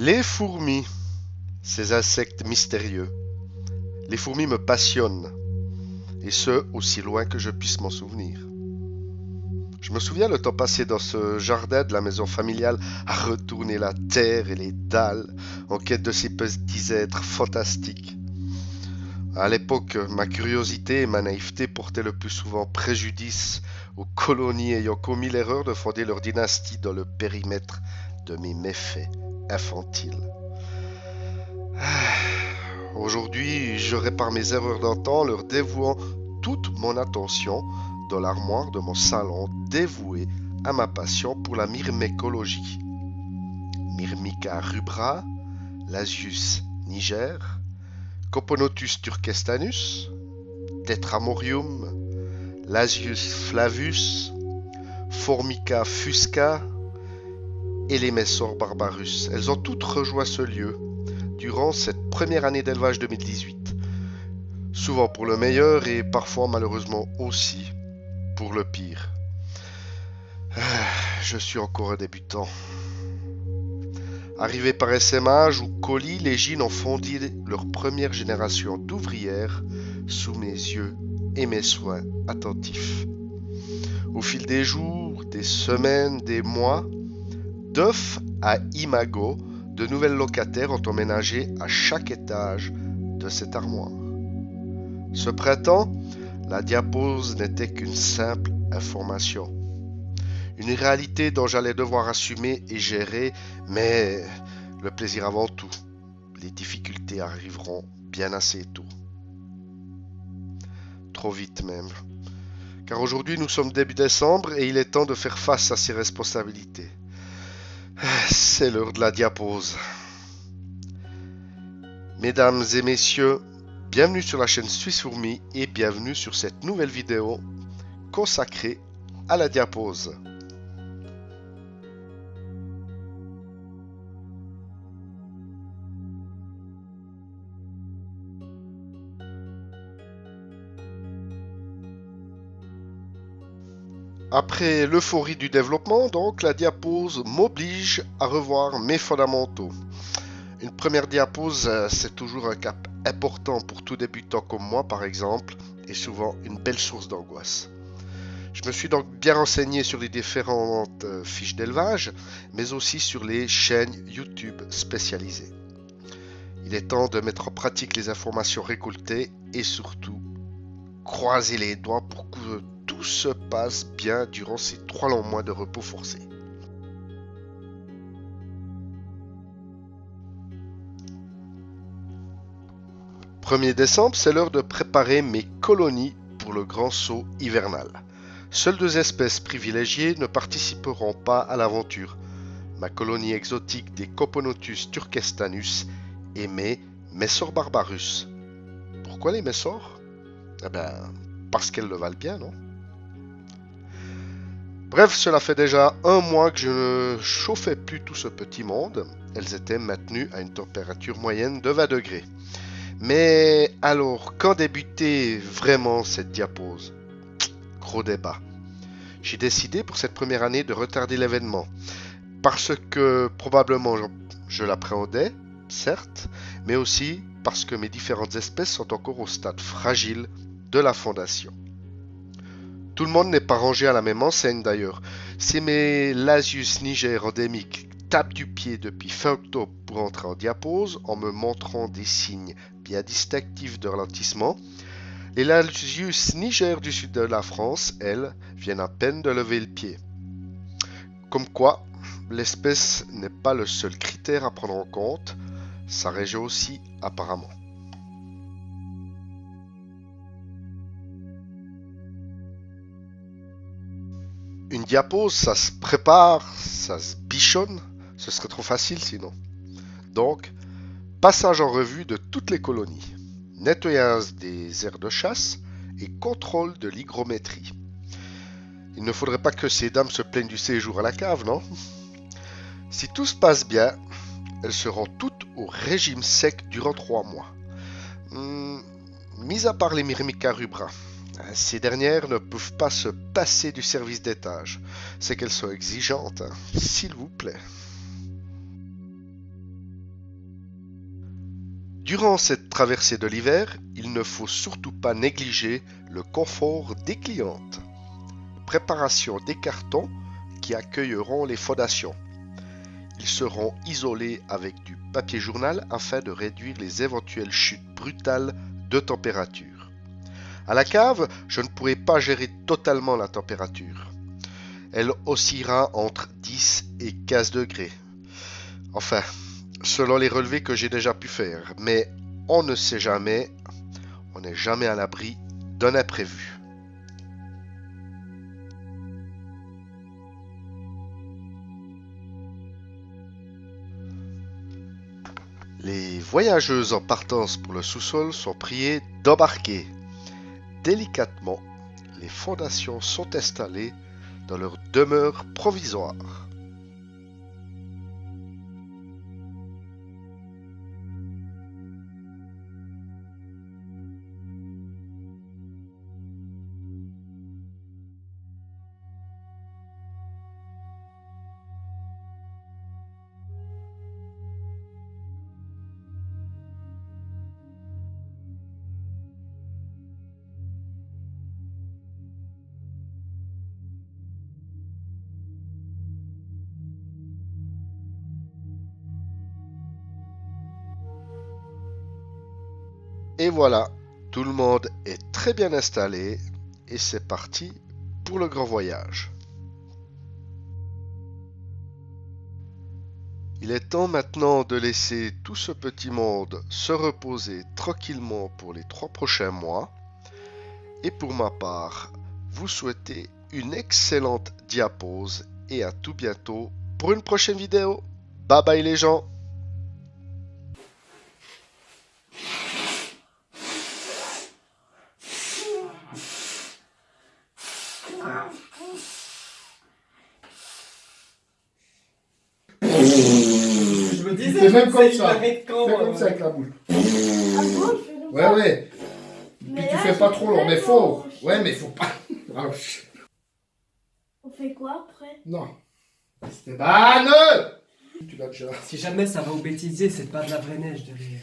Les fourmis, ces insectes mystérieux. Les fourmis me passionnent, et ce, aussi loin que je puisse m'en souvenir. Je me souviens le temps passé dans ce jardin de la maison familiale à retourner la terre et les dalles en quête de ces petits êtres fantastiques. À l'époque, ma curiosité et ma naïveté portaient le plus souvent préjudice aux colonies ayant commis l'erreur de fonder leur dynastie dans le périmètre de mes méfaits infantiles. Aujourd'hui, je répare mes erreurs d'antan, leur dévouant toute mon attention dans l'armoire de mon salon dévoué à ma passion pour la myrmécologie. Myrmica rubra, Lasius niger, Coponotus turkestanus, Tetramorium, Lasius flavus, Formica fusca et les Messor barbarus. Elles ont toutes rejoint ce lieu durant cette première année d'élevage 2018. Souvent pour le meilleur et parfois malheureusement aussi pour le pire. Je suis encore un débutant. Arrivé par SMH ou colis, les Gines ont fondé leur première génération d'ouvrières sous mes yeux et mes soins attentifs. Au fil des jours, des semaines, des mois, d'œuf à imago, de nouvelles locataires ont emménagé à chaque étage de cette armoire. Ce printemps, la diapose n'était qu'une simple information. Une réalité dont j'allais devoir assumer et gérer, mais le plaisir avant tout. Les difficultés arriveront bien assez tôt. Trop vite même. Car aujourd'hui nous sommes début décembre et il est temps de faire face à ces responsabilités. C'est l'heure de la diapose. Mesdames et messieurs, bienvenue sur la chaîne Suisse Fourmi et bienvenue sur cette nouvelle vidéo consacrée à la diapose. Après l'euphorie du développement, donc, la diapose m'oblige à revoir mes fondamentaux. Une première diapose, c'est toujours un cap important pour tout débutant comme moi, par exemple, et souvent une belle source d'angoisse. Je me suis donc bien renseigné sur les différentes fiches d'élevage, mais aussi sur les chaînes YouTube spécialisées. Il est temps de mettre en pratique les informations récoltées et surtout croiser les doigts pour que tout se passe bien durant ces 3 longs mois de repos forcé. Er décembre, c'est l'heure de préparer mes colonies pour le grand saut hivernal. Seules 2 espèces privilégiées ne participeront pas à l'aventure. Ma colonie exotique des Coponotus turkestanus et mes Messor barbarus. Pourquoi les Messor ? Parce qu'elles le valent bien, non ? Bref, cela fait déjà 1 mois que je ne chauffais plus tout ce petit monde. Elles étaient maintenues à une température moyenne de 20 degrés. Mais alors, quand débuter vraiment cette diapose ? Gros débat. J'ai décidé pour cette première année de retarder l'événement. Parce que probablement je l'appréhendais, certes, mais aussi parce que mes différentes espèces sont encore au stade fragile de la fondation. Tout le monde n'est pas rangé à la même enseigne d'ailleurs. Si mes Lasius niger endémiques tapent du pied depuis fin octobre pour entrer en diapose en me montrant des signes bien distinctifs de ralentissement, les Lasius niger du sud de la France, elles, viennent à peine de lever le pied. Comme quoi, l'espèce n'est pas le seul critère à prendre en compte, sa région aussi apparemment. Une diapose, ça se prépare, ça se bichonne, ce serait trop facile sinon. Donc, passage en revue de toutes les colonies, nettoyage des aires de chasse et contrôle de l'hygrométrie. Il ne faudrait pas que ces dames se plaignent du séjour à la cave, non ? Si tout se passe bien, elles seront toutes au régime sec durant 3 mois. Mis à part les Myrmica rubra. Ces dernières ne peuvent pas se passer du service d'étage. C'est qu'elles sont exigeantes, s'il vous plaît. Durant cette traversée de l'hiver, il ne faut surtout pas négliger le confort des clientes. Préparation des cartons qui accueilleront les fondations. Ils seront isolés avec du papier journal afin de réduire les éventuelles chutes brutales de température. À la cave, je ne pourrai pas gérer totalement la température. Elle oscillera entre 10 et 15 degrés. Enfin, selon les relevés que j'ai déjà pu faire, mais on ne sait jamais, on n'est jamais à l'abri d'un imprévu. Les voyageuses en partance pour le sous-sol sont priées d'embarquer. Délicatement, les fondations sont installées dans leur demeure provisoire. Et voilà, tout le monde est très bien installé et c'est parti pour le grand voyage. Il est temps maintenant de laisser tout ce petit monde se reposer tranquillement pour les 3 prochains mois. Et pour ma part, vous souhaitez une excellente diapause et à tout bientôt pour une prochaine vidéo. Bye bye les gens! Je me disais, C'est même comme ça. Fais comme ça avec la bouche. Ah bon, je fais comme Ouais, ça. ouais. Mais Puis tu là, fais pas c'est trop long, mais vraiment- faut. Ouais, mais faut pas. Ah, On fait quoi après? non. Stéphane! Tu l'as déjà. Si jamais ça va au bêtisier, c'est pas de la vraie neige derrière.